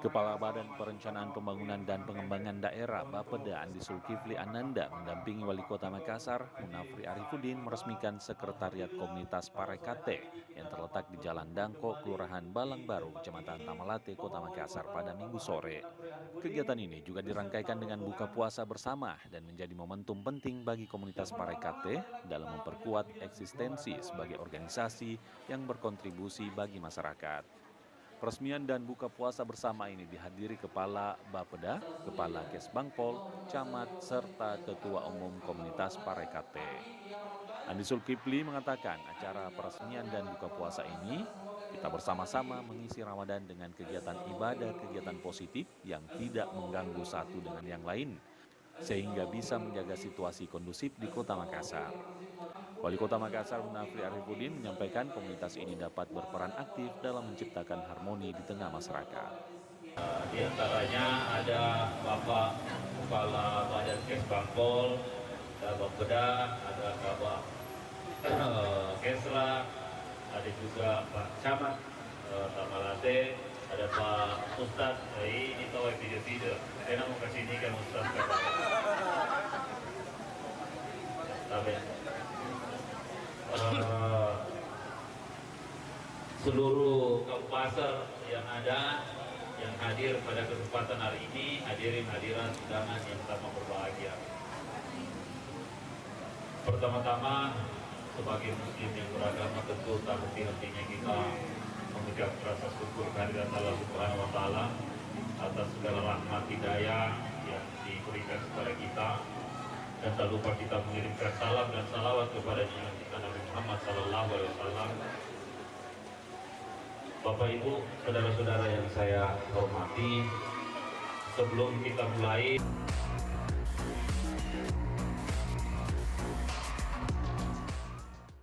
Kepala Badan Perencanaan Pembangunan dan Pengembangan Daerah Bapeda Andi Zulkifli Ananda mendampingi Wali Kota Makassar, Munafri Arifudin meresmikan Sekretariat Komunitas Parekate yang terletak di Jalan Dangko, Kelurahan Balang Baru, Kecamatan Tamalate, Kota Makassar pada Minggu sore. Kegiatan ini juga dirangkaikan dengan buka puasa bersama dan menjadi momentum penting bagi komunitas Parekate dalam memperkuat eksistensi sebagai organisasi yang berkontribusi bagi masyarakat. Peresmian dan buka puasa bersama ini dihadiri Kepala Bapeda, Kepala Kesbangpol, Camat, serta Ketua Umum Komunitas Parekate. Andi Zulkifli mengatakan acara peresmian dan buka puasa ini, kita bersama-sama mengisi Ramadan dengan kegiatan ibadah, kegiatan positif yang tidak mengganggu satu dengan yang lain, sehingga bisa menjaga situasi kondusif di Kota Makassar. Wali Kota Makassar Munafri Arifudin menyampaikan komunitas ini dapat berperan aktif dalam menciptakan harmoni di tengah masyarakat. Di antaranya ada Bapak Kepala Badan Kesbangpol, ada Bapeda, ada Kabak Kesra, ada juga Pak Camat Tamalate, ada Pak Ustadz. Ini tahu video-video. Saya mau kasih ini kan Ustadz. Seluruh kabupaten yang ada yang hadir pada kesempatan hari ini, hadirin-hadirat undangan yang sama berbahagia. Pertama-tama sebagai muslim yang beragama tentu tak henti-hentinya kita mengucap rasa syukur kehadirat Allah Subhanahu wa taala atas segala rahmat hidayah yang diberikan kepada kita. Dan tak lupa kita mengirimkan salam dan salawat kepada junjungan kita Nabi Muhammad SAW. Bapak Ibu, saudara-saudara yang saya hormati, sebelum kita mulai